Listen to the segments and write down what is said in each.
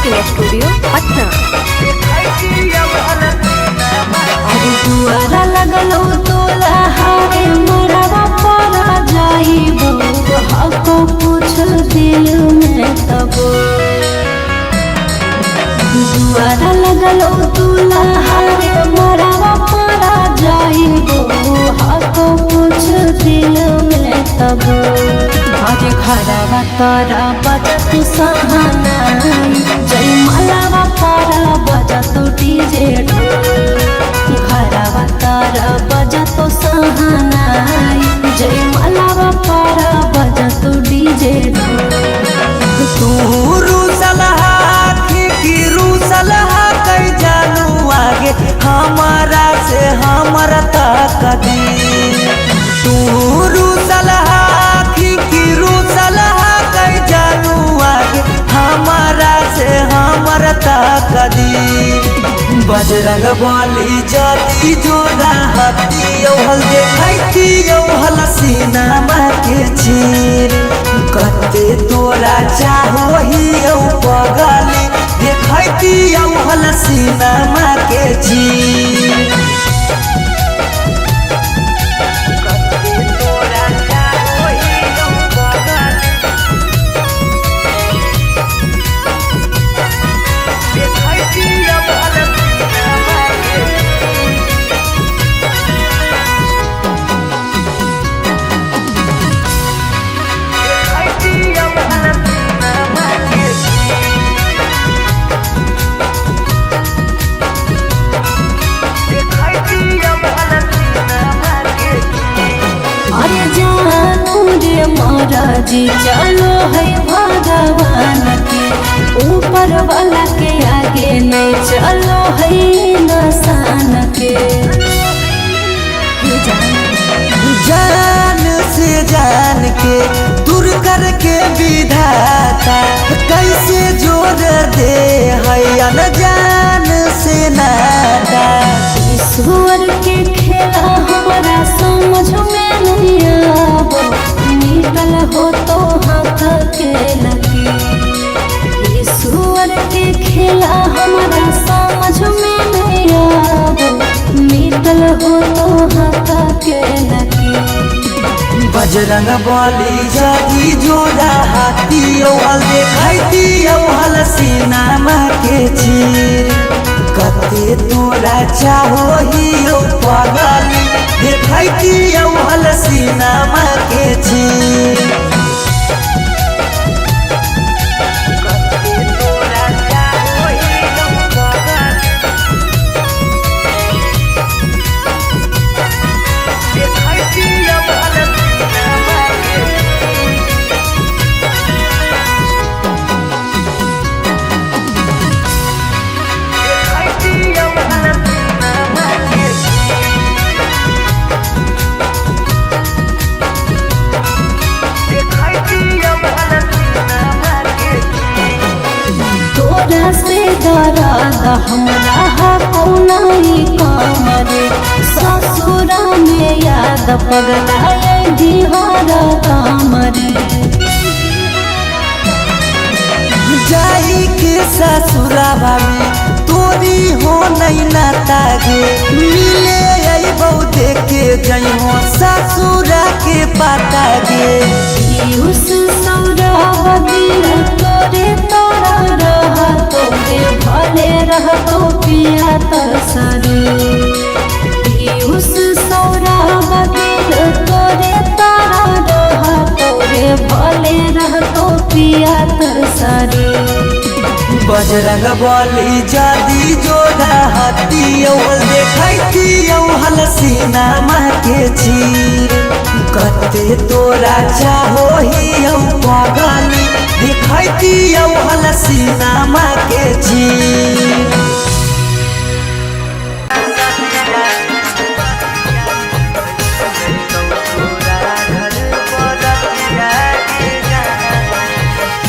Recording studio Patna. अरे दुआरा लगलो तोला हारे मरवा परा जाइबो हको पूछल दिल में तब दुआरा लगलो तोला हारे मरवा परा जाइबो हको पूछल दिल में तब आज घरवा तारा बजत सहानाई जय मलावा पारा बजत डीजे घरवा तारा बजत सहानाई जय मलावा पारा बजत डीजे तू रूसलहा की रूसलहा कई जानू आगे हमारा से हमारा तक दी तू रूसलहा की रूसलहा कई जानू आगे हमारा से हमारा तक दी बजरंग बली जदी जोड़ा हती हल देखती हल सीना के चीर कते तोरा चाहो ही पगली देखती हल सीना के चीर जी चलो है भगवान के ऊपर वाला के आगे नहीं चलो है नसान के जान से जान के दूर करके विधाता कैसे जोड़ दे है अनजान से नाता ईश्वर के खेला हमारा समझ में नहीं आवो निकल हो तो हाथ के लगी ईश्वर के खेला हमारा समझ में नहीं आवो निकल हो तो हाथ के लगी बजरंग बली जदी जोड़ा हाथी हल देखती हल सीना के चीर कते तोरा चाहो ही पगली देखती हल सीना के चीर से दरादा हमरा कौनाई कामरे ससुरा में याद पगलाए दिहारा कामरे जाई के ससुरावा में तोरी हो नहीं नाता गे मिले आई बहु देखे जई हो ससुरा के पाता गे उस सौरा दिल तोरे तोरा रहा तोरे भले रह तो पिया तरसरे उस सौरा दिल तोरे तारा रहा तोरे भले रह तो पिया तरसरे बजरंग बली जदी जोड़ा हती हल देखती हल सीना के चीर कते तोरा चाहो ही पगली देखती हल सीना के चीर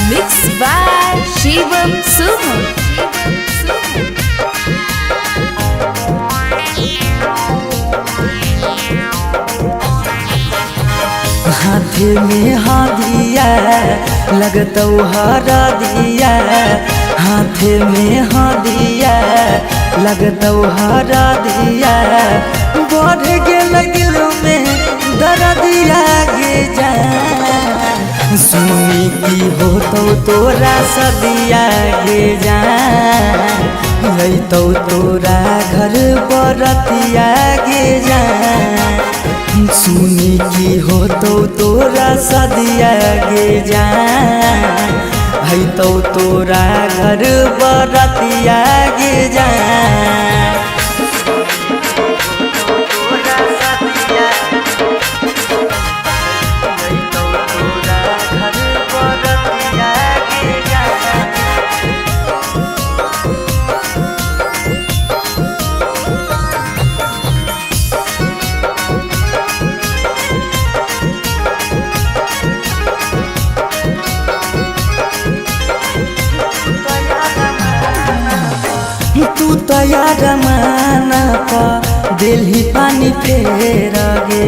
मिक्स बाय शिवम सुमन। हाथ में हादिया लगतौ हरा दिया हाथे में हदिया लगतौ हरा दिया बढ़ गेल दिल में दर्दिया गे जान सुनी की होतौ तोरा सदिया गे जान अइतौ तोरा घर बरतिया गे जान सुनी की होतौ तोरा सदिया गे जान अइतौ तोरा घर बरतिया गे जान तू तैयार माना पा दिल्ली पानी फेर गे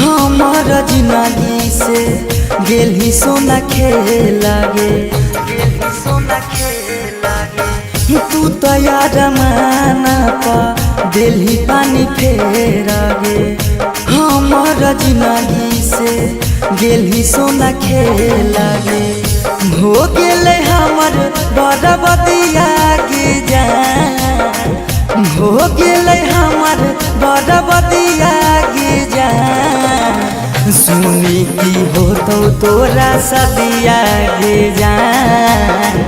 हमर जिंदगी से गेली सोना खेल गे तू तैयार माना पा दिल्ली पानी फेर गे हमर जिंदगी से गेली सोना खेल गे हो गेले हमर बरबदिया गे जान हो गेले हमर बरबदिया गे जान सुनी की होतौ तोरा सदिया गे जान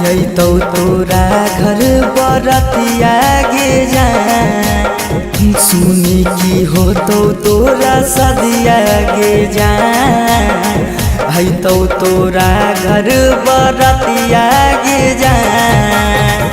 अइतौ तोरा घर बरतिया गे जान सुनी की होतौ तोरा सदिया गे जान अइतौ तोरा घर बरतिया गे जान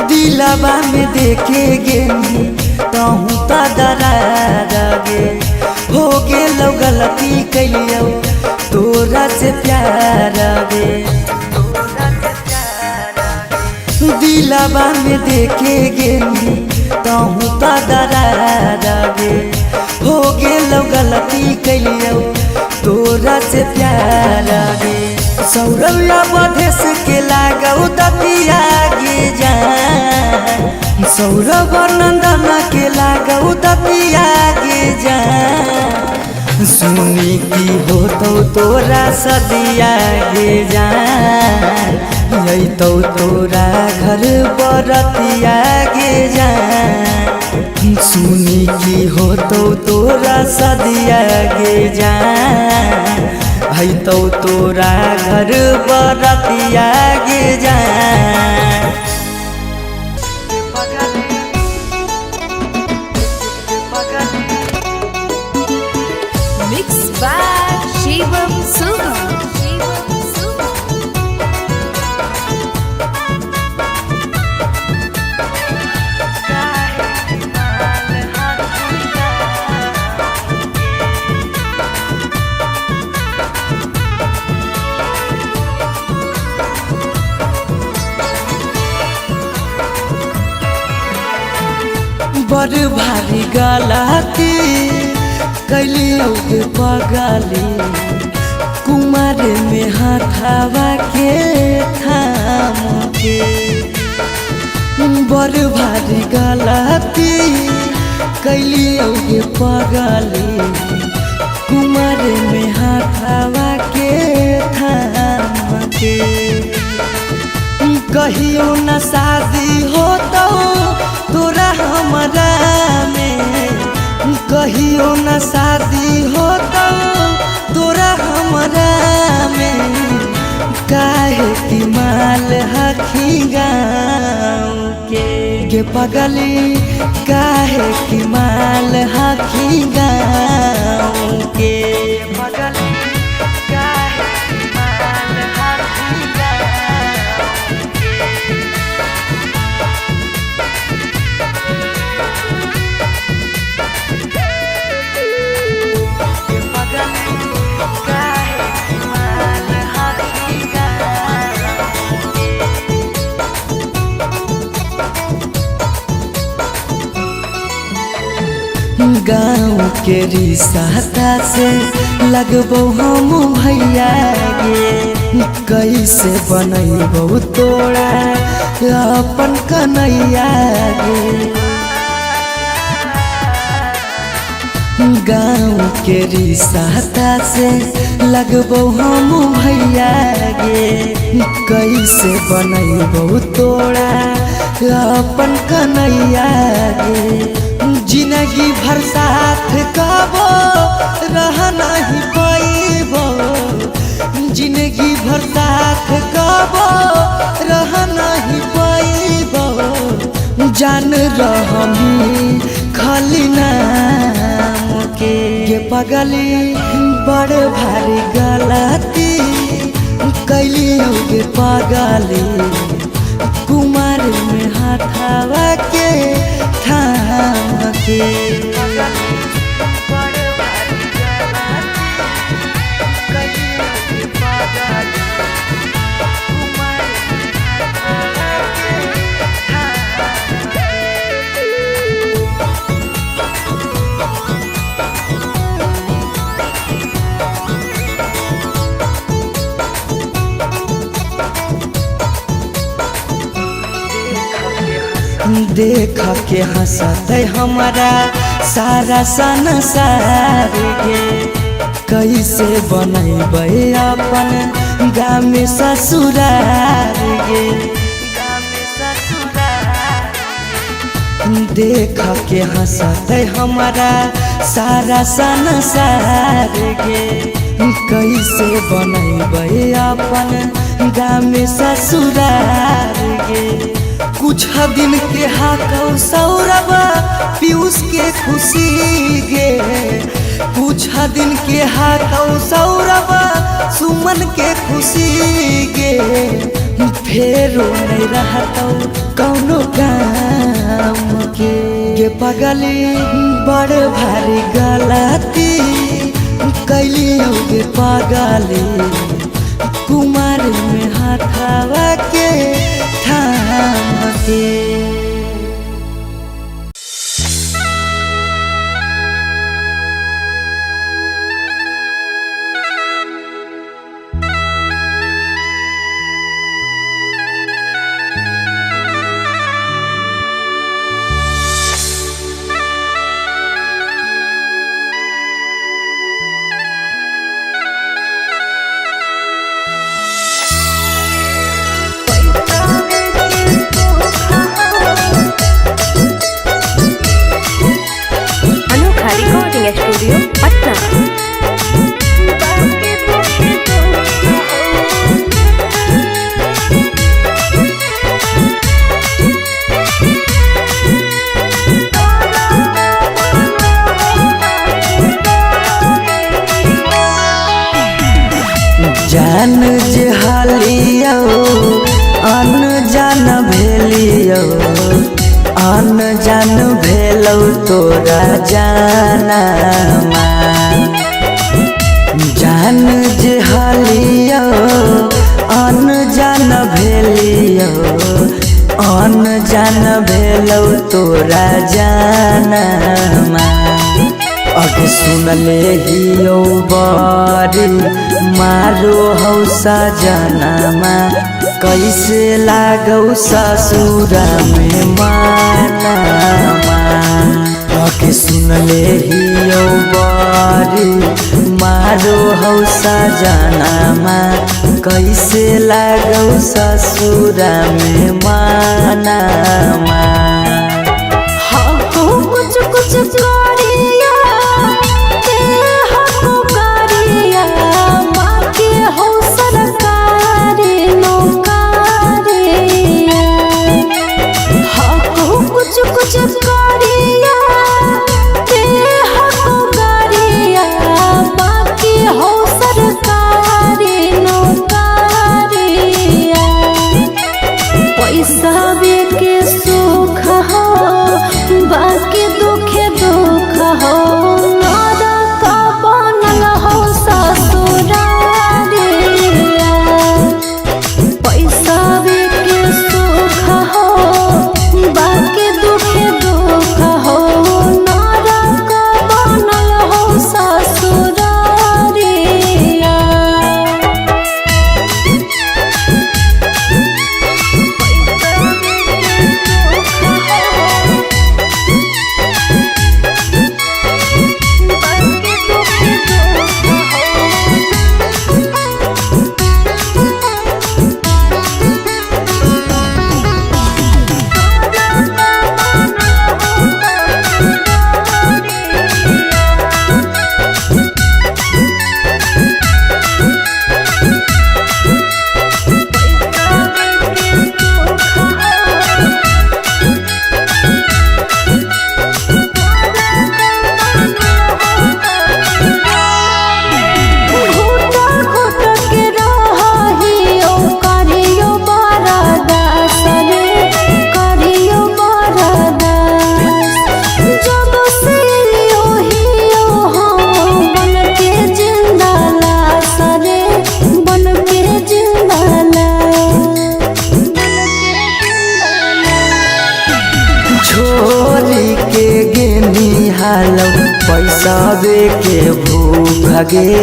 दिलवा में देखे गेनी कहूँ तो दरार गे हो गेलौ गलती कैलियो तोरा से प्यार गे दिलवा में देखे गेनी कहूँ तो दरार गे हो गेलौ गलती कैलियो तोरा से प्यार गे सौरव्या बधेस के लागौ दतिया गे जान सौरभ नंदन के लागौ दतिया गे जान सुनी की होतौ तोरा सदिया गे जान अइतौ तोरा घर बरतिया गे जान सुनी की होतौ तोरा सदिया गे जान अइतौ तोरा घर बरतिया गे जान Mixed by Shivam Suham. बड़ भारी गलती कैलियो के पगली कुमार में हथावा के थाम के बड़ भारी गलती कैलियो के पगली कुमार में हथावा के थाम के कहियो न शादी होतौ तोरा हमरा में कहियो न शादी होतौ तोरा हमरा में काहे की माल हखी गाँव के गे पगली काहे की माल हखी गाँव के पगली काहे की माल हखी गाँव के गाँव के रिश्ता से लगबो हम भैया गे कैसे बनैबो तोरा अपन कन्हैया गे गाँव के रिश्ता से लगबो हम भैया गे कैसे बनैबो तोरा अपन कन्हैया गे जिंदगी भर साथ कबो रह नहीं पैबो जिंदगी भर साथ कबो रह नहीं पैबो जान रहमी खाली नाम के पगली बड़ भारी गलती कैली गे पगली कुमार में हाथावा के थाम के देख के हंसत हमारा सारा संसार गे कैसे बनैबै अपन गाँव में ससुरार गे देख के हंसत हमारा सारा संसार गे कैसे बनैबै अपन गाँव में ससुरार गे कुछ दिन के हाकौ सौरभ पीयूष के खुशी गे कुछ दिन के हाकौ सौरभ सुमन के खुशी गे फेरो नहीं रहतौ कौनो काम के पगली बड़ भारी गलती कैली गे पगली कुमार में हाथावा के थाम के स्टूडियो पटना। जान जे हालियो अन जान भेलियो अन जान भेलौ तोरा जाना जान जे हालियो अन जान भेलियो अन जान भेलौ तोरा जाना अग सुनले हियो बारी मारो हौ सजनमा कैसे लागौ ससुरा में मानमा अग सुनले हियो बारी मारो हौ सजनमा कैसे लागौ ससुरा में मानमा कुछ कुछ पैसा के सुख पैसावे के भूख गे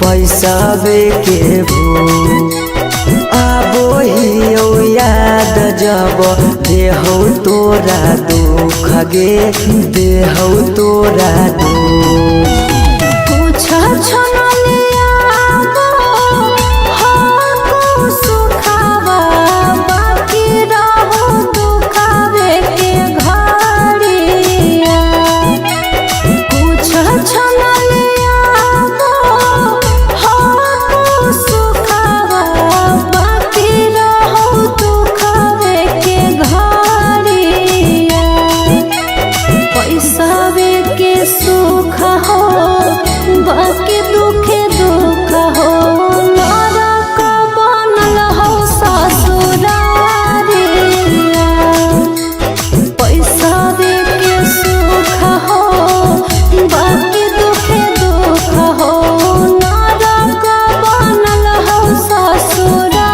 पैसावे के भूख आबो ही याद जब देहौ तोरा दुख गे देहौ तोरा दुख कुछ छनलिया हो सुखावा बाकी रहो दुखावे के घड़िया कुछ छनलिया हो सुखावा बाकी रहो दुखावे के घड़िया पैसावे के सुख हो बाकी दुखे दुख हो नरक बनल हो ससुरारिया पैसावे के सुख हो बाकी दुखे दुख हो नरक बनल हो ससुरारिया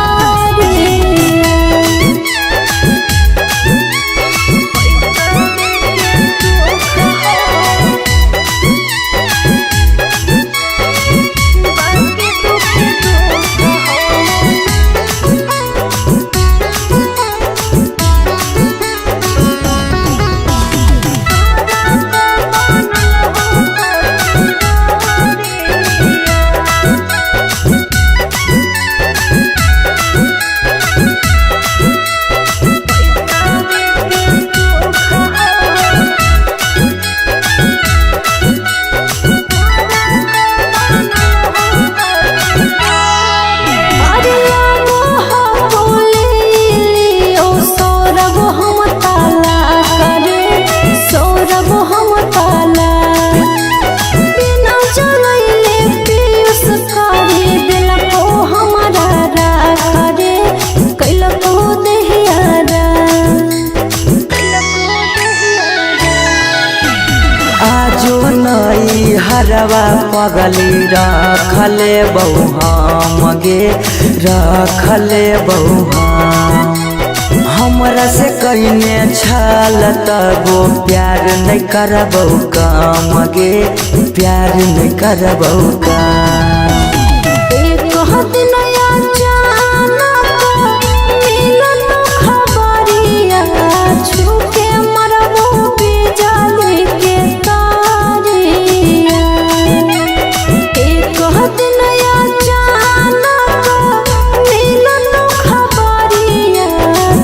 हरवा पगली रखले बहु हम गे रखले बहु हमरा से कइने छल तबो प्यार नहीं करबौ काम गे प्यार नहीं करबौ काम एक दिन अचानक मिलन खबरिया छूके मरबो बिजली के तारिया एक दिन अचानक मिलन खबरिया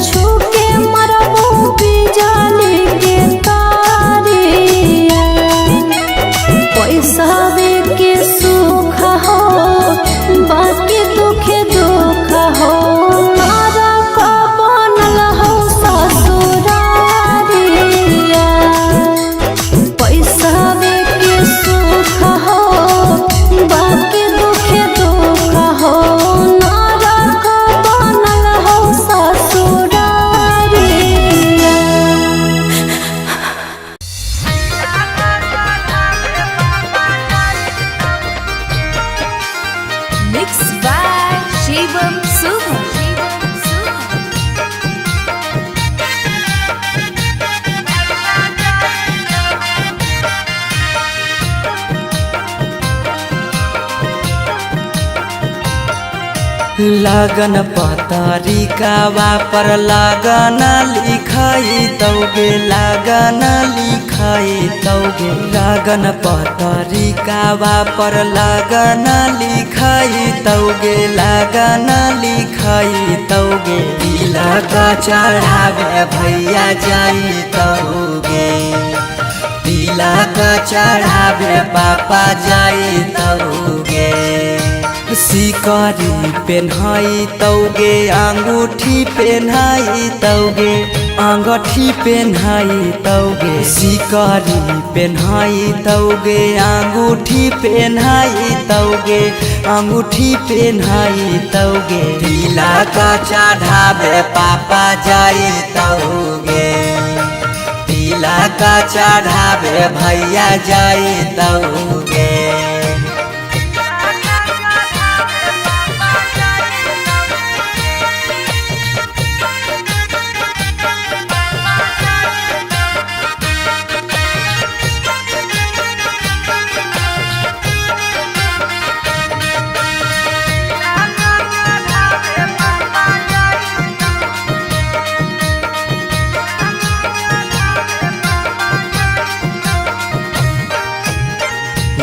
छूके मरबो बिजली के तारिया पैसावे के सुख हो बाकी दुखे दुख हो नरक बनल हो ससुरारिया पैसावे के सुख हो बाकी दुखे दुख हो नरक बनल हो ससुरारिया Mixed by Shivam Subha. लगन पतरिकावा पर लगन लिखाई तौगे लगन लिखाई तौगे लगन पतरिकावा पर लगन लिखाई तौगे लगन लिखाई तौगे तिलक चढ़ावे भैया जाई तौगे तिलक चढ़ावे पापा जाई तौगे सिकरी पेन्हाई तौगे अंगूठी पेन्हाई तौगे अंगूठी पेन्हाई तौगे सिकरी पेन्हाई तौगे अंगूठी पेन्हाई तौगे अंगूठी पेन्हाई तौगे तिलक चढ़ावे पापा जाई तौगे तिलक चढ़ावे भैया जाई तौगे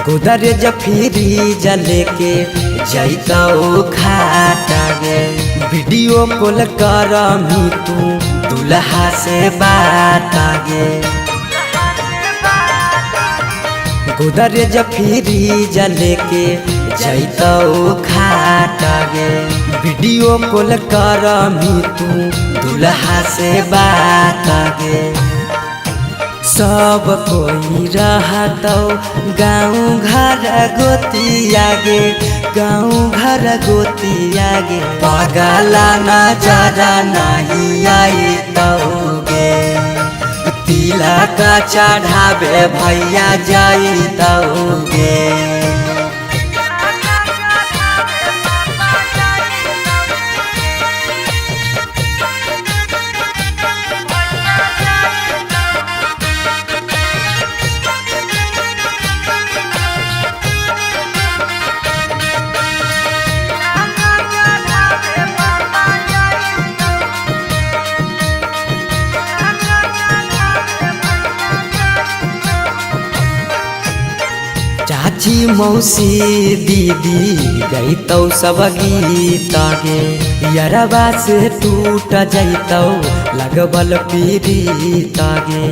गोदरे जफीरी जले के जैतौ खाटा गे वीडियो कॉल कर तू दुल्हा से बात गे गोदरे जफीरी जले के जैतौ खाटा गे वीडियो कॉल कर तू दुल्हा से बात गे सब कोई रहतौ गाँव घर गोतिया गे गाँव घर गोतिया गे पगला नजरा नहीं आई गे तिलक चढ़ावे भैया जाई गे चाची मौसी दीदी गईतौ सब गीत गे यरबा से टूट जैतौ लगबल पीड़ित गे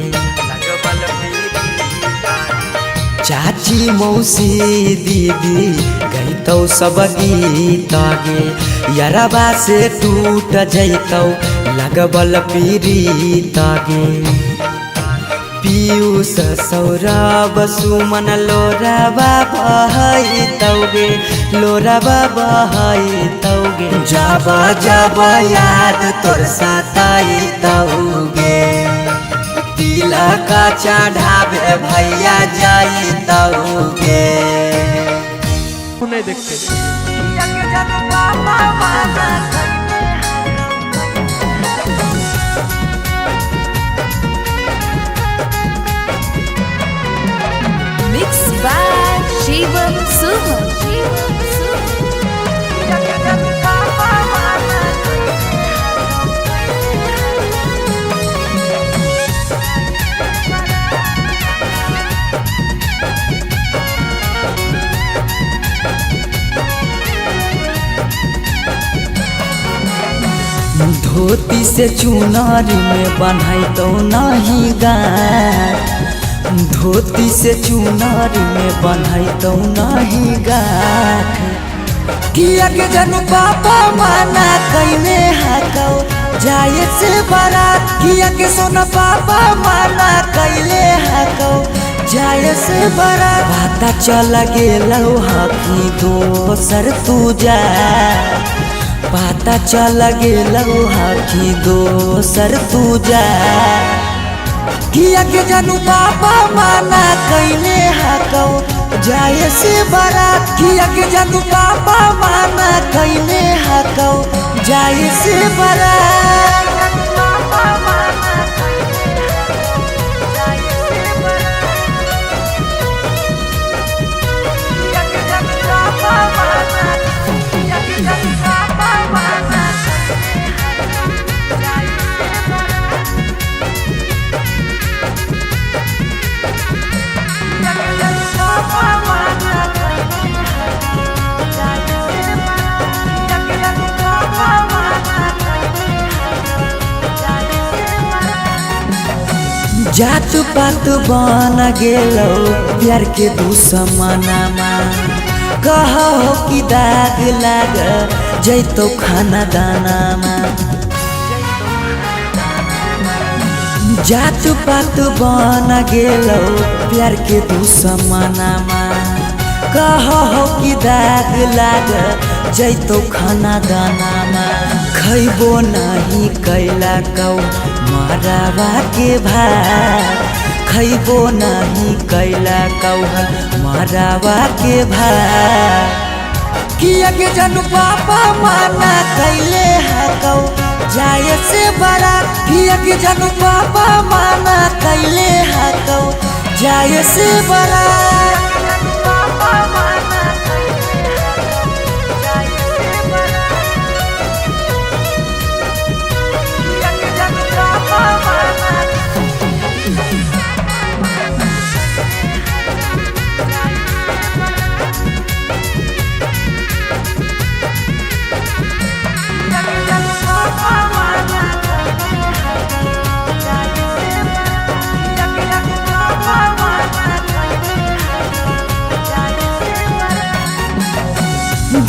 चाची मौसी दीदी गईतौ सब गीत गे यरबा से टूट जैतौ लगबल पीड़ित गे पीयूष सौरभ सुमन लोरबा बहैतौगे लोरबा बहैतौगे जब जब याद तोर सताइतौगे तिलक चढ़ावे भैया जाइतौगे नहीं देखते Mixed by Shivam Suman. धोती से चुनारी में बन्हैतौ नहीं गाय धोती से चुनारी में बन्हैतौ नहीं गाठ किया के जनु पापा माना कैने हकौ जाए से बारात किया के सोना पापा माना कैले हकौ जाए से बारात पता चल गेलौ हकी दोसर तू जा पता चल गेलौ हकी दोसर तू जा किया के जानू पापा माना कैने हकौ जाए से बारात किया के जानू पापा माना कैने हकौ जाए से बारात जात पात बन गेलौ प्यार के दुश्मनमा कहो कि दाग लाग जैतौ खाना दानामा जात पात बन गेलौ प्यार के दुश्मनमा कहो कि दाग लाग जैतौ खाना दानामा खैबो नहीं कैला कौ मरावा के भात खैबो नहीं कैला कौ मरावा के भात किया के जानू पापा माना कैले हकौ जाए से बारात किया के जानू पापा माना कैले हकौ जाए से बारात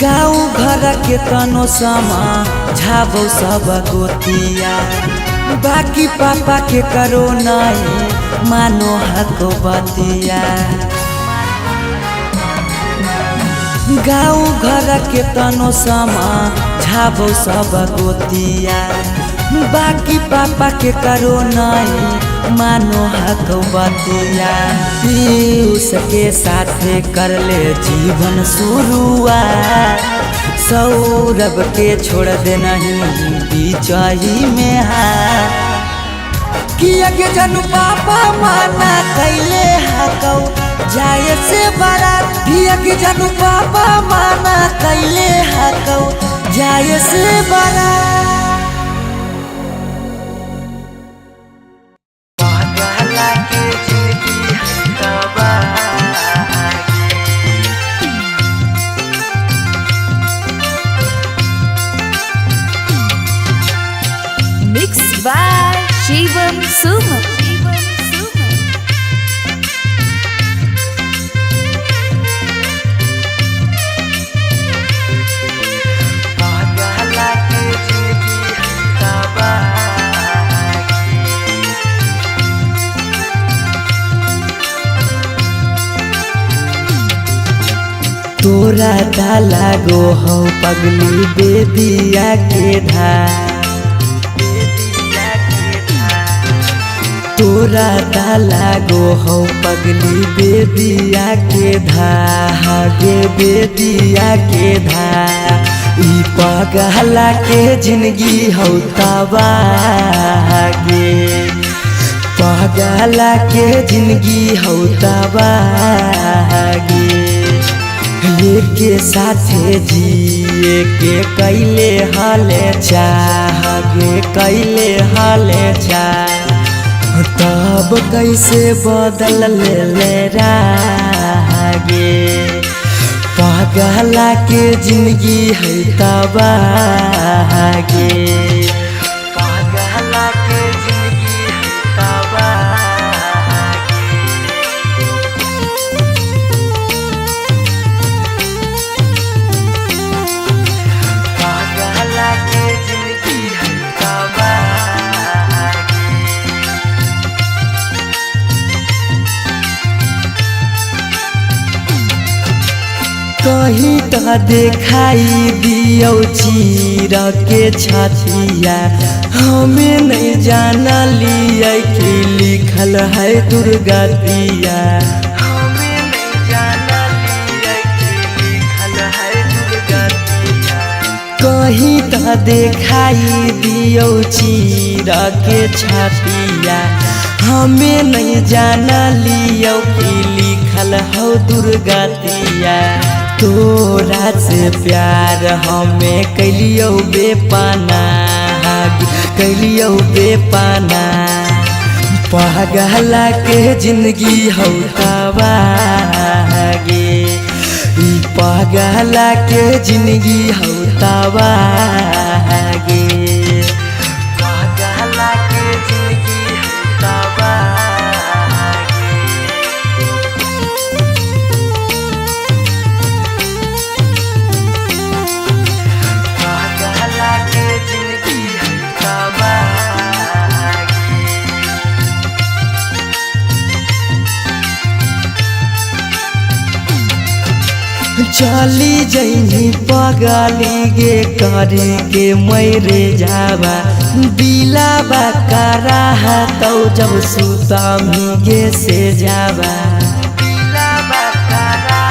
गाँव घर के तनो समा झाबो सब गोतिया बाकी पापा के करो नहीं मानो हको बतिया गाँव घर के तनो समा झाबो सब गोतिया बाकी पापा के करो नहीं मानो हको बतिया पीयूष के साथे कर ले जीवन शुरुआत सौरभ के छोड़ दे नहीं बीचही में किया के जनू पापा माना कैले हकौ जाए से बारात किया के जनू पापा माना कैले हकौ जाए से बारात Mixed by Shivam Suman. तोरा डाला गो हो पगली बेदिया के धार तोरा डाला गो हो पगली बेदिया के धागे बेदिया के ई पगला के जिंदगी हो तबागे पगला के जिंदगी हो तबागे के साथे जिए के कैले हाले चाहगे कैले हाले चाह तब कैसे बदल ले रागे पगला के जिंदगी है तबागे पगला के जिंदगी है तबागे पगला के जिंदगी है तबागे कहीं तो देखाई दियो चीर के छतिया हमें नहीं जाना लिया कि लिखल है दुर्गतिया हमें नहीं जाना लिया कि लिखल है दुर्गतिया कहीं तो देखाई दियो चीर के छतिया हमें नहीं जाना लियो कि लिखल हो दुर्गतिया तोरा से प्यार हमें कैलियो बेपाना कैलियो बेपाना पगला के जिंदगी हो तबागे पगला के जिंदगी हो तबागे पगला के जिंदगी हो तबागे पगला के जिंदगी हो तबागे चली जैनी पगली गे करे के मैरे जावा दिलाबा करा तो जब सुतामी गे से जावा दिलाबा करा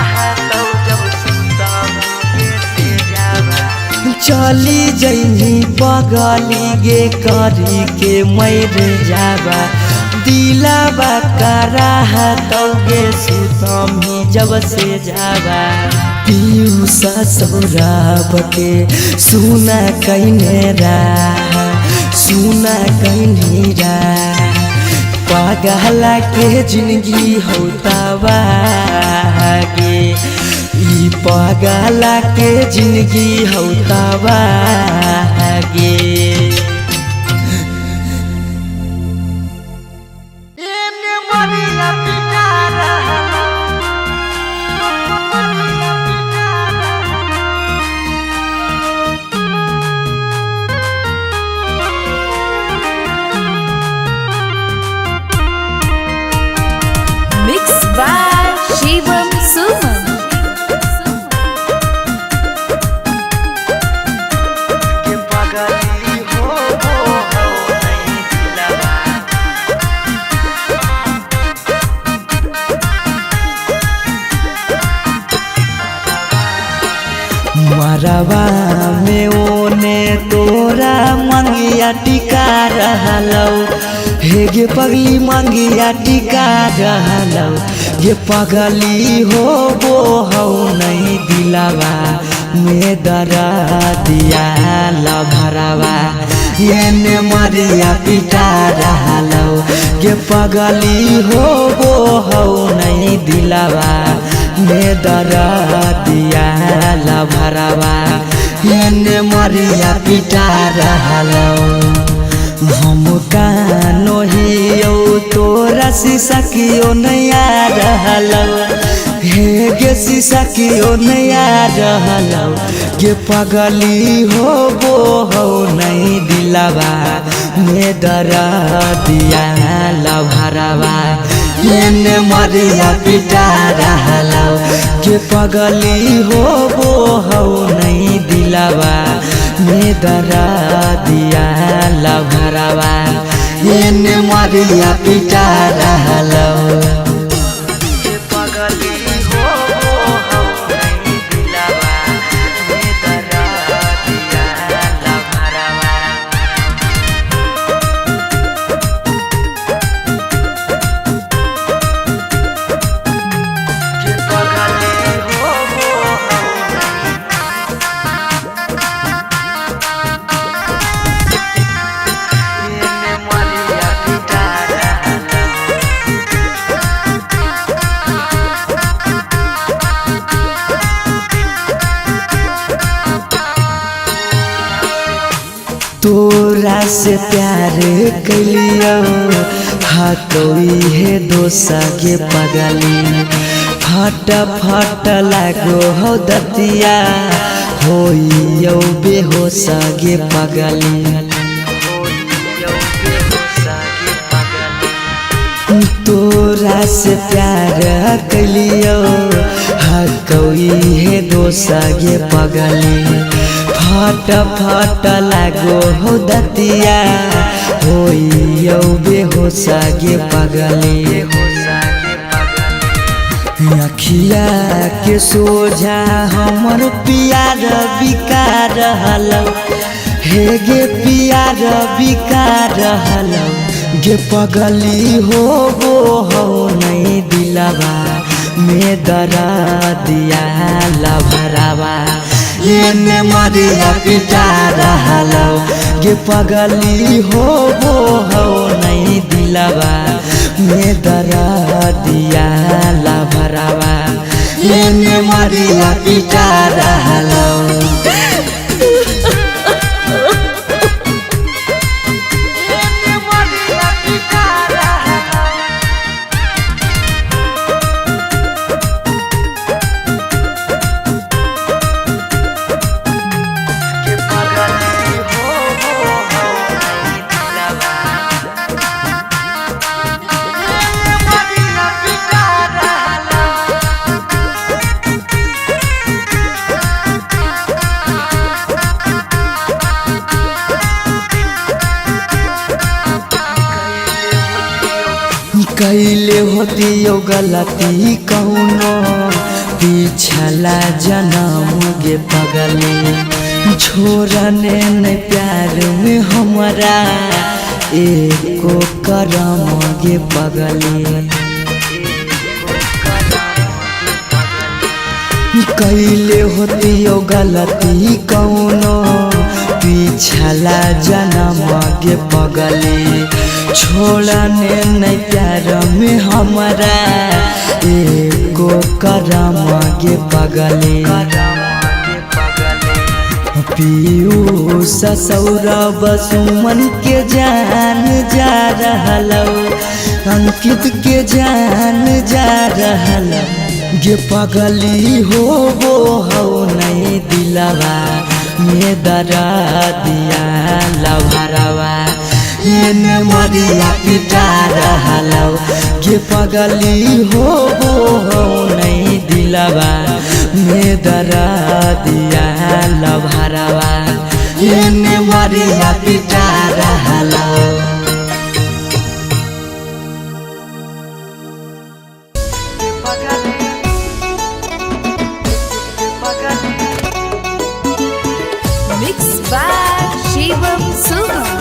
तो जब सुतामी गे से जावा चली जैनी पगली गे करे के मैरे जावा दिलाबा करा तो गे सुतामी जब से जावा पीयूष सौरभ के सुना कैने सुना कैने पगला के जिंदगी हो तबागे ई पगला के जिंदगी हो तबागे घरवा में ओने तोरा मंगिया टिका रहलौ हे गे पगली मंगिया टिका रहलौ ये पगली हो वो हौ नहीं दिलावा में दरा दिया लभरावा ये मरिया पिटा रहलौ ये पगली हो वो हौ नहीं दिलावा में दरा दिया लभरावा ये मरिया पिटा रहलौ हम कानो हियो तोरा शीशा कियो नया रहलौ हे गे शीशा कियो नया रहलौ गे पगली हो वो हो नहीं दिलावा में दरा दिया लभरावा ये मरिया पिटा रहलौ गे पगली हो वो हो नहीं दिलावा में दरा दिया लभरावा ये मरिया पिटा रहलौ तोरा से प्यार कलियो हतोई है दोसा के पगली फट फट लागो हो दतिया होइयो बेहोश गे पगली तोरा से प्यार कलियो हतोई है दोसा गे पगली फट फट लागो हो दतिया होइयो बेहोश गे पगली अखिया के सोझा हमर पियार बिका रहलौ हे गे पियार बिका रहलौ गे पगली हो वो हो नहीं दिलावा में दरा दिया लभरावा ये मरिया पिटा रहलौ गे पगली हो वो हो नहीं दिलावा में दरा दिया लभरावा ये मरिया पिटा रहलौ कैले होतियो गलती कौनो पिछला जन्म गे पगली छोड़ने न प्यार में हमरा एको करम गे पगली कैले होतियो गलती कौनो पिछला जन्म गे पगली छोड़ने नहीं प्यार में हमरा एको करम गे पगली पीयूष सौरभ सुमन के जान जा रहलौ अंकित के जान जा रहलौ गे पगली हो वो हो नहीं दिलावा में दरा दिया लभरावा ये मरिया पिटा रहलौ गे पगली हो वो हो नहीं दिलावा में दरा दिया लभरावा ये मरिया पिटा रहलौ। by Shivam Sumam.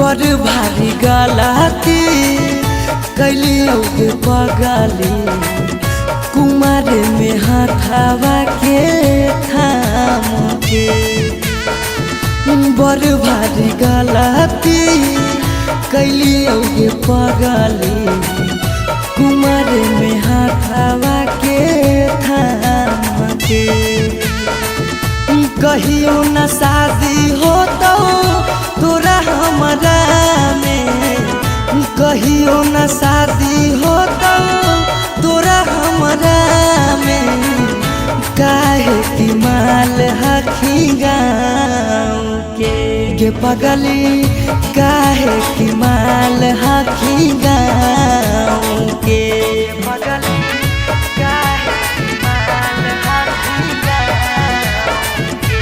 बड़ भारी गलती कैली पगली कुमार में हाथावा के थाम के। बड़ भारी गलती कैली पगली कुमार में हाथावा के थाम के। कहियो न शादी हो तो तोरा हमरा में, कहियो न शादी हो तो तोरा हमरा में। काहे की माल हखी गाँव के पगली, काहे की माल हखी गाँव के पगली, काहे की माल हखी गाँव के।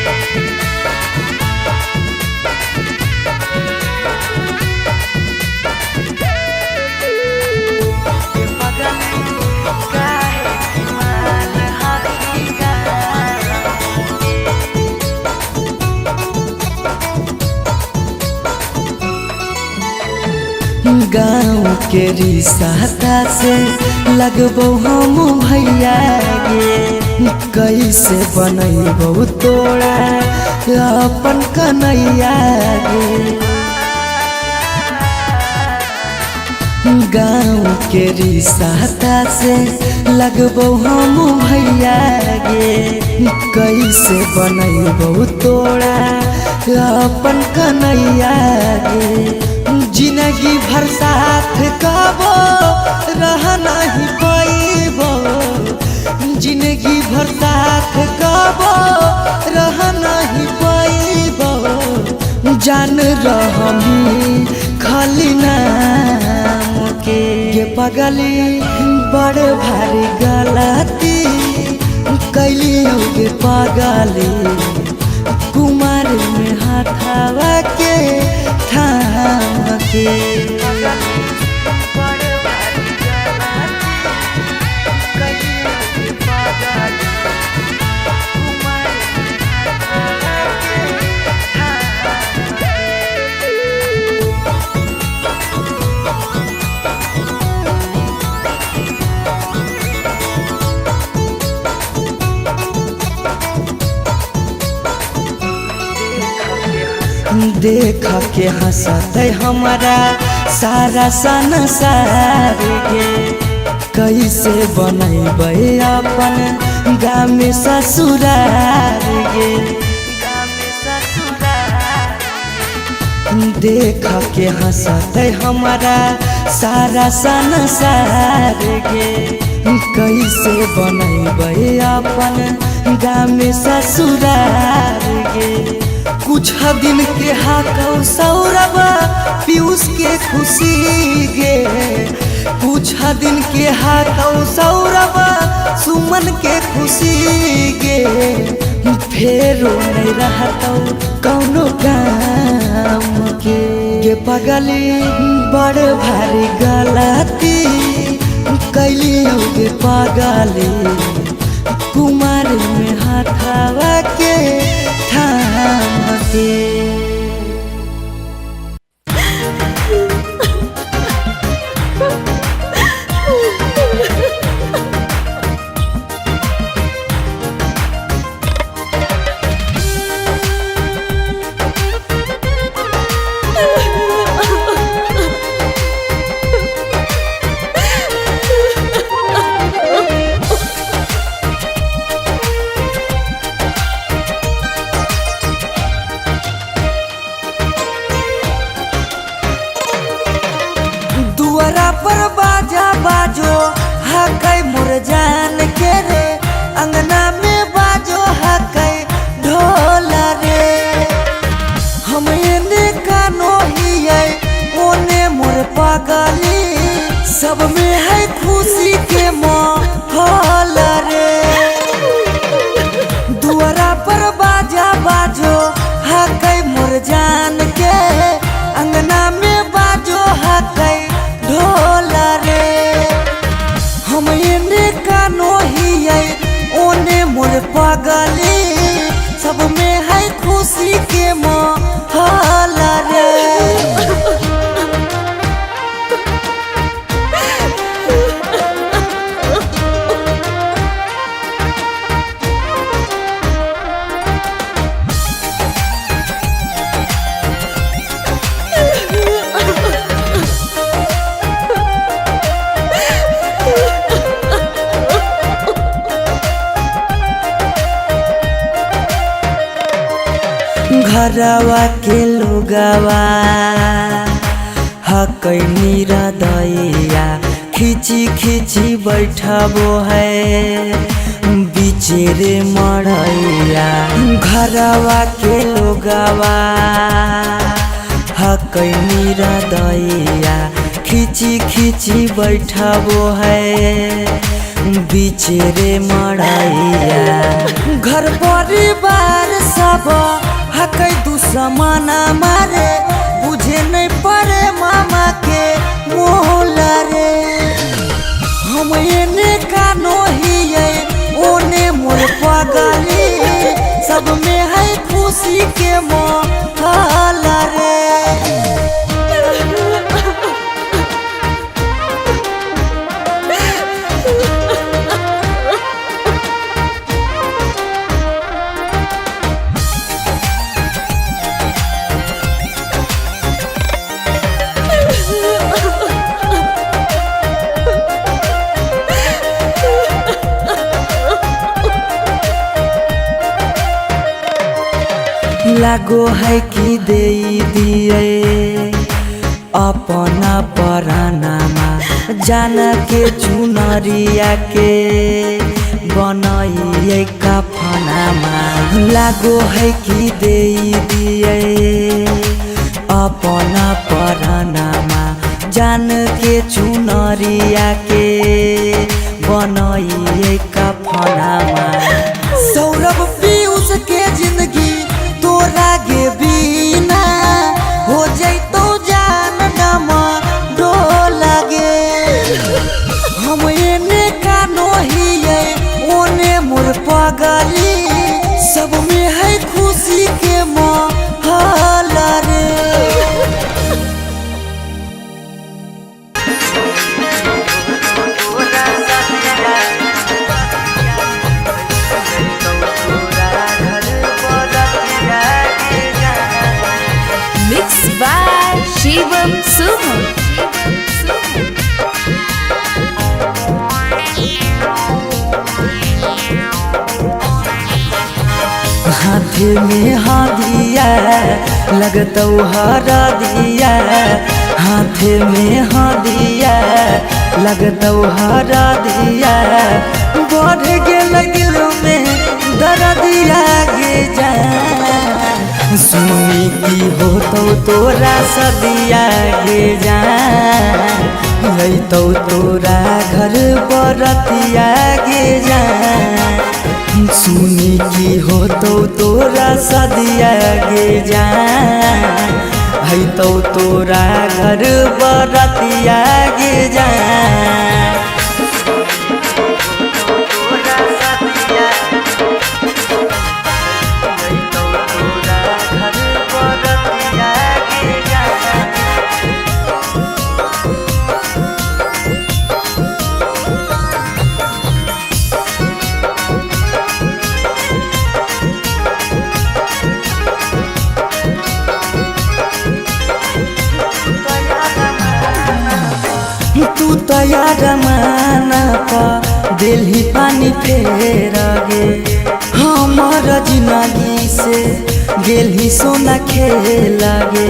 गाँव के रिश्ता से लगबो हम भैया गे, कैसे बनैबो तोरा अपन कन्हैया गे। गाँव के रिश्ता से लगबो हम भैया गे, कैसे बनैबो तोरा अपन कन्हैया गे। जिंदगी भर साथ कबो रह नहीं पाइबो, जिंदगी भर साथ कबो रह नहीं पाइबो। जान रहमी खाली नाम के पगली, बड़ भारी गलती कैली पगली कुमार में हाथावा के थाम के। देख के हंसत हमारा सारा संसार गे, कैसे बनैबै अपन गाँव में ससुरार गे। देख के हंसत हमारा सारा संसार गे, कैसे बनैबै अपन गाँव में ससुरार गे। कुछ दिन के हाकौ सौरभ पीयूष के खुशी गे, कुछ दिन के हाकौ सौरभ सुमन के खुशी गे। फेरो नहीं रहतौ कौनो काम के पगली, बड़ भारी गलती कैली पगली कुमार में हाथावा के थाम के। पर बाजा बाजो हकै मोर जान के रे, अंगना में बाजो हकै ढोल रे। हम एने कानो हियै ओने मोर पगली, सब में है खुशी पगली सब में है खुशी के माहौल रे। घरवा के लोगवा हकैनी हृदया खिची खिची बैठबो है बिचेरे मड़ैया। घरवा के लोगवा हकैनी हृदया खिची खिची बैठबो है बिचेरे मड़ैया। घर परिवार सब हकै दुश्मन मारे बुझे नहीं पड़े मामा के मोहल रे। हम एने कानो हिये ओने मोर पगली सब में है खुशी के माहौल रे। लागो है कि दे दिए अपना परानामा जान के चुनरिया के बनाइए कफनामा। लागो है कि दे दिए अपना परानामा जान के चुनरिया के बनाइए कफनामा। सौरभ पीयूष के जिंदगी तोरा गे बिना हो जैतो जान नमा डोल गे। हम एने कानो हिये ओने मोर पगली सब में है खुशी के माहौल रे। Mixed by Shivam Suman. हाथ में हादिया लगतौ हरा दिया। हाथ में हादिया लगतौ हरा दिया। बढ़ गेल दिल में दर्दिया गे जा। सुनी की होतौ तोरा सदिया गे जा। लैतौ तोरा घर बरतिया गे जा। सुनी की होतौ तोरा सदिया गे जा। हैतौ तोरा घर बरतिया गे जा। तू तैयार माना पा दिल्ली पानी फेर गे। हमार जिंदगी से गेली सोना खेल गे।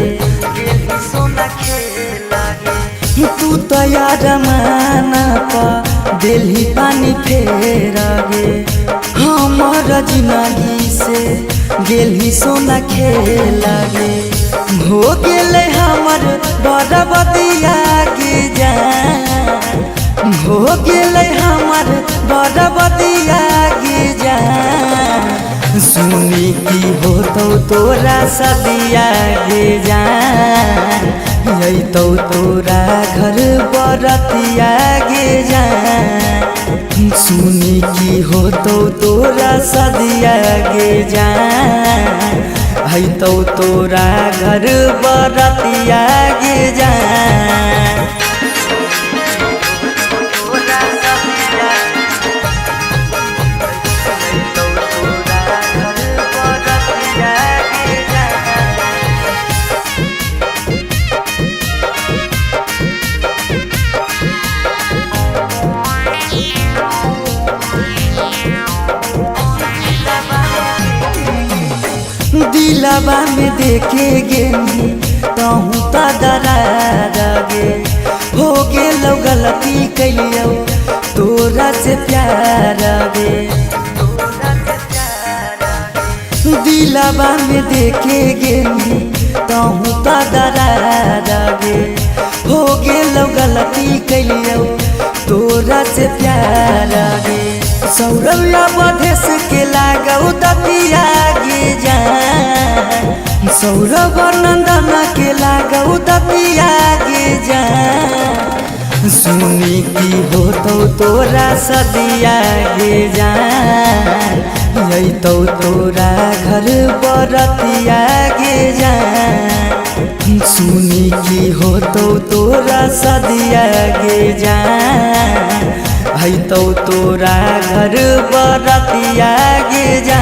तू तैयार माना पा दिल्ली पानी फेर गे। हमार जिंदगी से गेली सोना खेल गे। हो गेले हमर बरबदिया गे जा। हो गेले हमर बरबदिया गे जा। सुनी की होतौ तोरा सदिया गे जा। यही तो तोरा घर बरतिया गे जा सुनी की हो तो तोरा सदिया गे जा है तो तोरा घर बरतिया गे जा दिलवा में देखे गे कहूँ तो दरार गे हो गेलो गलती कैलियो तोरा से प्यार गे दिलवा में देखे गे कहूँ तो दरार गे हो गेलो गलती कैलियो तोरा से प्यार गे सौरव्या बधेश के लागौ दतिया गे जा सौरभ नंदन के लागौ दतिया गे जा सुनी की हो तो तोरा सदिया गे जा यही तो तोरा घर बरतिया गे जा सुनी की हो तो तोरा सदिया गे जा है तो तोरा घर बरतिया गे जा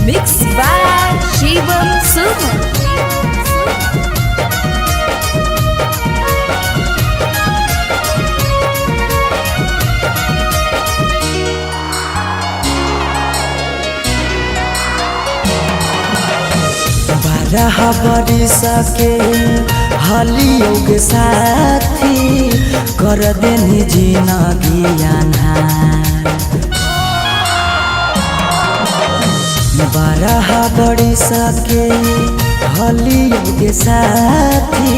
Mixed by Shivam Suman. बारह बरिस के हलियो के साथी कर देनी जिंदगी अन्हार 12 बरिस के हलियो के साथी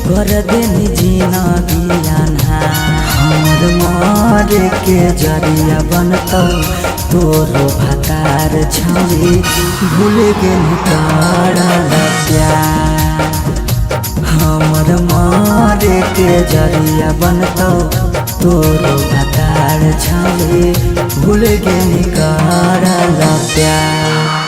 कर देनी जिंदगी अन्हार हमर मारे के जरिया बनतौ तोरो भतार छौरी भूल गेली करल प्यार हमर मारे के जरिया बनतौ तोरो भतार छौरी भूल गेली करल प्यार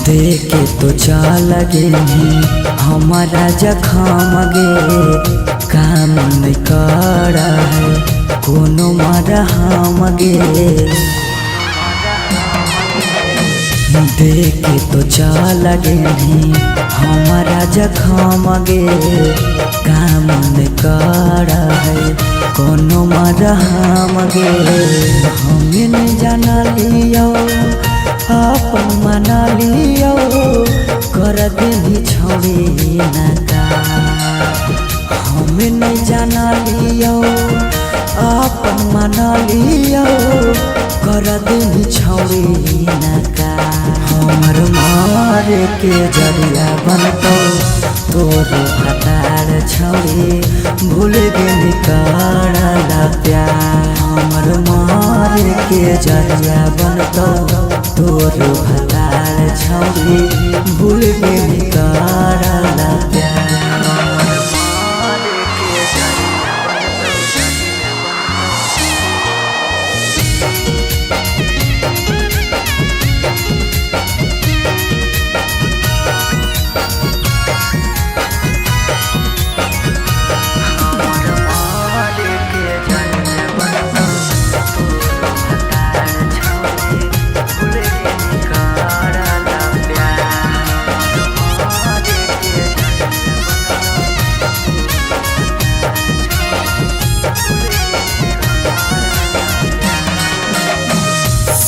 देखे तो चल गे हमारा जखम गे काम नहीं कर कोनो मरहम गे देखे तो चल गे हमारा जखम गे काम नहीं कर कोनो मरहम गे हमें नहीं जाना लियो अपन मना लियो कर देनी छोड़ी नका हमें नहीं जाना लियो अपन मना लियो कर देनी छोड़ी नका हमर मार के जरिया बनतो तोरो भतार छोड़ी भूल गेली करल प्यार हमर मार के जरिया बनतो तोरो भतार छौरी भूल गेली करल प्यार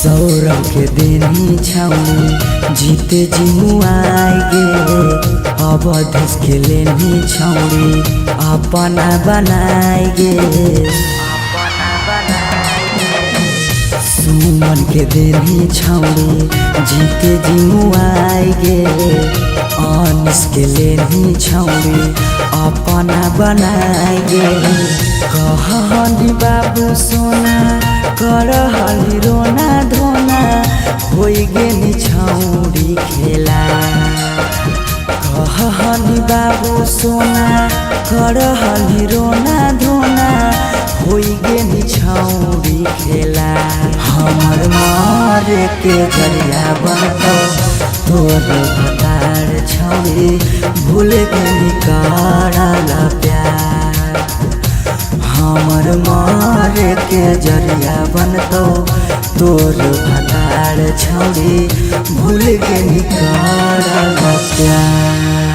सौरभ के देनी छौड़ी जीते जिमुआई गे अवधेश के लेनी छौड़ी अपना बनाई गे सुमन के देनी छौड़ी जीते जिमुआई गे अनिस के लेनी छौड़ी अपना बनाई गे कहनी बाबू सोना करहली रोना धोना होई गेनी छौड़ी खेला कहनी बाबू सोना करहली रोना धोना होई गेनी छौड़ी खेला हमर मारे के जरिया बनतो तोर भतार छौड़ी भूल गेनी कराला प्यार हमर मारे के जरिया बनतो तोर भतार छौड़ी भूल गेनी कराला प्यार।